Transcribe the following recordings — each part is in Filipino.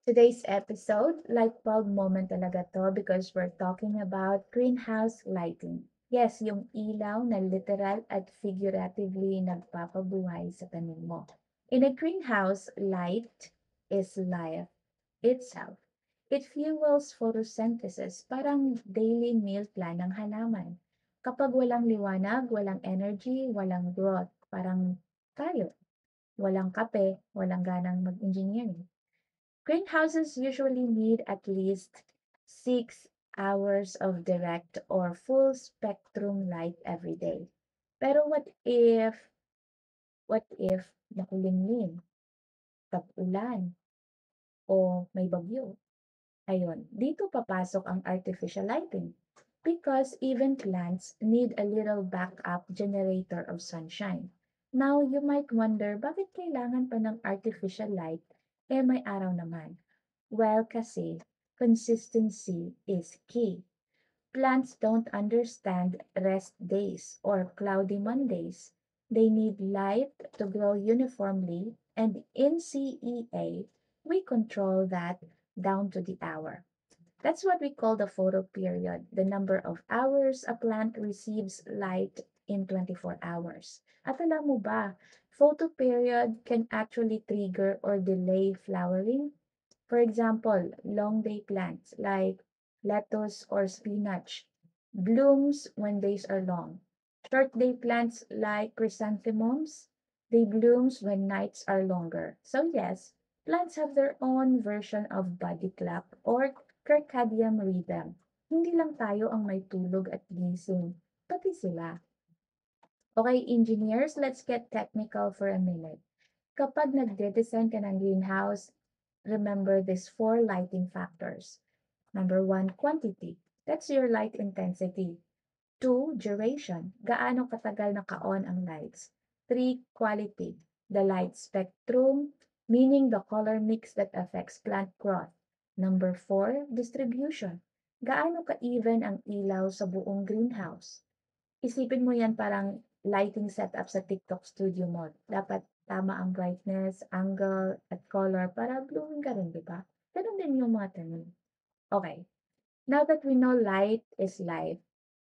Today's episode, light bulb moment talaga to because we're talking about greenhouse lighting. Yes, yung ilaw na literal at figuratively nagpapabuhay sa tanim mo. In a greenhouse, light is life itself. It fuels photosynthesis, parang daily meal plan ng halaman. Kapag walang liwanag, walang energy, walang growth, parang tayo. Walang kape, walang ganang mag-engineering. Greenhouses usually need at least 6 hours of direct or full spectrum light every day. Pero what if makulimlim, tag-ulan, o may bagyo? Ayun, dito papasok ang artificial lighting. Because even plants need a little backup generator of sunshine. Now, you might wonder, bakit kailangan pa ng artificial light? Eh, may araw naman. Well, kasi consistency is key. Plants don't understand rest days or cloudy Mondays. They need light to grow uniformly, and in CEA, we control that down to the hour. That's what we call the photo period, the number of hours a plant receives light in 24 hours. At alam mo ba, photo period can actually trigger or delay flowering. For example, long day plants like lettuce or spinach blooms when days are long. Short day plants like chrysanthemums, they blooms when nights are longer. So yes, plants have their own version of body clock or circadian rhythm. Hindi lang tayo ang may tulog at gising, pati sila. Okay, engineers, let's get technical for a minute. Kapag nagde-design ka ng greenhouse, remember these four lighting factors. Number one, quantity. That's your light intensity. Two, duration. Gaano katagal naka-on ang lights. Three, quality. The light spectrum, meaning the color mix that affects plant growth. Number four, distribution. Gaano ka-even ang ilaw sa buong greenhouse. Isipin mo yan parang lighting setup sa TikTok studio mo. Dapat tama ang brightness, angle, at color para glowing ka rin, di ba? Ganun din yung mga tanong. Okay. Now that we know light is life,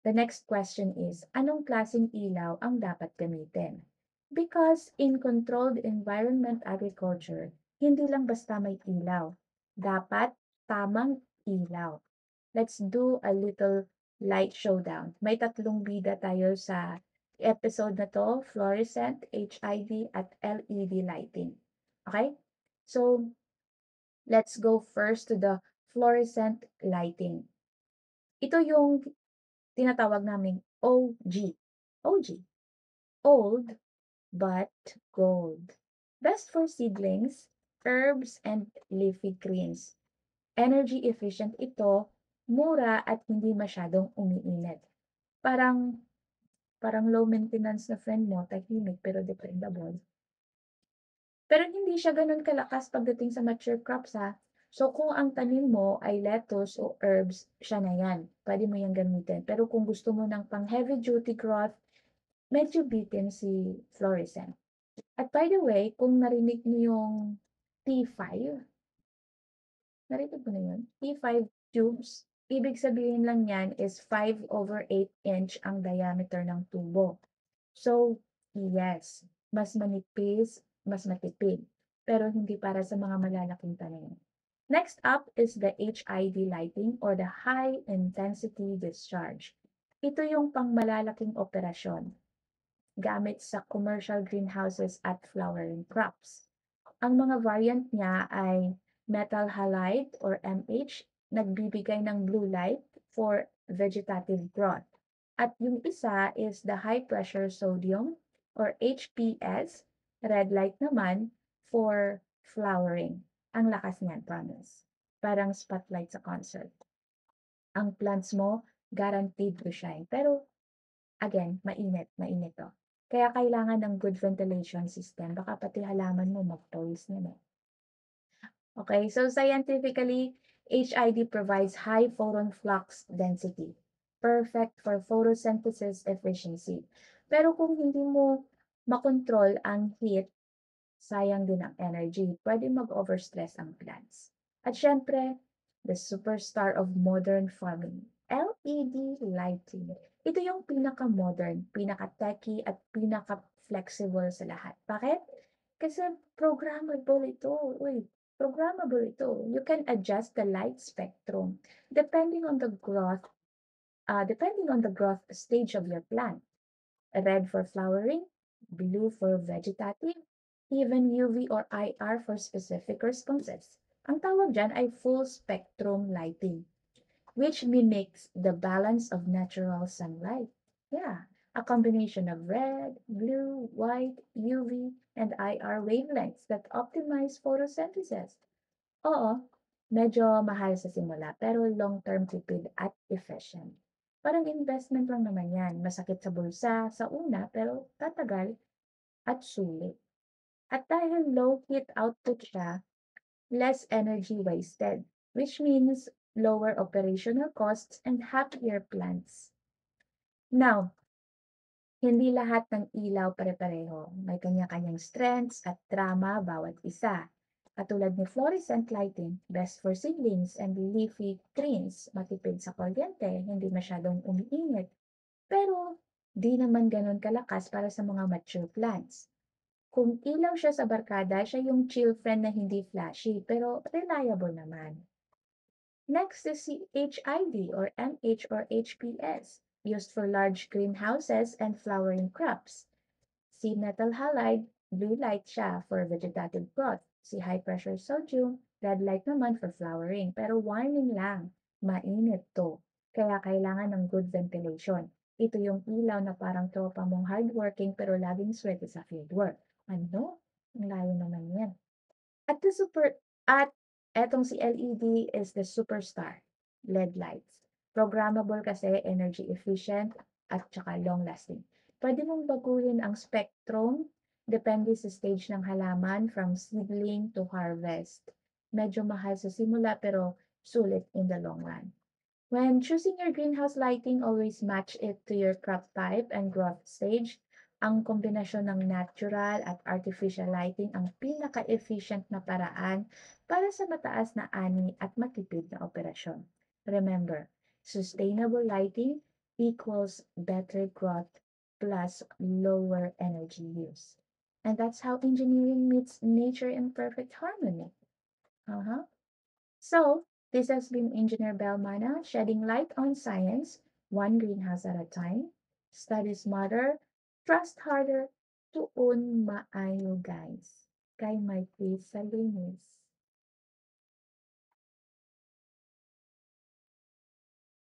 the next question is, anong klaseng ilaw ang dapat gamitin? Because in controlled environment agriculture, hindi lang basta may ilaw. Dapat tamang ilaw. Let's do a little light showdown. May tatlong bida tayo sa episode na to, fluorescent, HID, at LED lighting. Okay? So, let's go first to the fluorescent lighting. Ito yung tinatawag naming OG. OG. Old but gold. Best for seedlings, herbs, and leafy greens. Energy efficient ito, mura at hindi masyadong umiinit. Parang parang low maintenance na friend mo, tahimik pero dependable. Pero hindi siya gano'n kalakas pagdating sa mature crops ha. So kung ang tanim mo ay lettuce o herbs, siya na yan. Pwede mo yan gamitin. Pero kung gusto mo ng pang heavy duty growth, medyo bitin si fluorescent. At by the way, kung narinig mo yung T5, narinig mo na yun? T5 tubes, ibig sabihin lang yan is 5/8 inch ang diameter ng tubo. So, yes, mas manipis, mas matipid, pero hindi para sa mga malalaking tanim. Next up is the HID lighting or the high intensity discharge. Ito yung pangmalalaking operasyon gamit sa commercial greenhouses at flowering crops. Ang mga variant niya ay metal halide or MH, nagbibigay ng blue light for vegetative growth. At yung isa is the high pressure sodium or HPS, red light naman for flowering. Ang lakas niyan, promise. Parang spotlight sa concert. Ang plants mo, guaranteed to shine. Pero again, mainit to. Kaya kailangan ng good ventilation system. Baka pati halaman mo mag-toys na no. Okay, so scientifically, HID provides high photon flux density. Perfect for photosynthesis efficiency. Pero kung hindi mo makontrol ang heat, sayang din ang energy. Pwede mag-overstress ang plants. At syempre, the superstar of modern farming, LED lighting. Ito yung pinaka-modern, pinaka-techy at pinaka-flexible sa lahat. Bakit? Kasi programmable ito. Uy, programmable ito. You can adjust the light spectrum depending on the growth stage of your plant. Red for flowering, blue for vegetative, even UV or IR for specific responses. Ang tawag dyan ay full spectrum lighting, which mimics the balance of natural sunlight. Yeah, a combination of red, blue, white, UV, and IR wavelengths that optimize photosynthesis. Oo, medyo mahal sa simula pero long-term tipid at efficient. Parang investment lang naman yan. Masakit sa bulsa sa una pero tatagal at sulit. At dahil low heat output siya, less energy wasted, which means lower operational costs and happier plants. Now, hindi lahat ng ilaw pare-pareho. May kanya-kanyang strengths at drama bawat isa. Katulad ni fluorescent lighting, best for seedlings and leafy greens, matipid sa kuryente, hindi masyadong umiinit. Pero di naman ganun kalakas para sa mga mature plants. Kung ilaw siya sa barkada, siya yung chill friend na hindi flashy, pero reliable naman. Next is the HID or MH or HPS, used for large greenhouses and flowering crops. Si metal halide, blue light siya for vegetative growth. Si high pressure sodium, red light naman for flowering. Pero warning lang, mainit to. Kaya kailangan ng good ventilation. Ito yung ilaw na parang tropa mong hardworking pero laging sweaty sa fieldwork. Ano? Ang layo naman yan. At etong si LED is the superstar, LED lights. Programmable kasi, energy efficient, at saka long lasting. Pwede mong baguhin ang spectrum depende sa stage ng halaman from seedling to harvest. Medyo mahal sa simula pero sulit in the long run. When choosing your greenhouse lighting, always match it to your crop type and growth stage. Ang kombinasyon ng natural at artificial lighting ang pinaka-efficient na paraan para sa mataas na ani at matipid na operasyon. Remember, sustainable lighting equals better growth plus lower energy use. And that's how engineering meets nature in perfect harmony. Uh-huh. So, this has been Engineer Belmana shedding light on science, one greenhouse at a time. Study smarter, trust harder, tuon maayo guys. Kay may peace sa linis.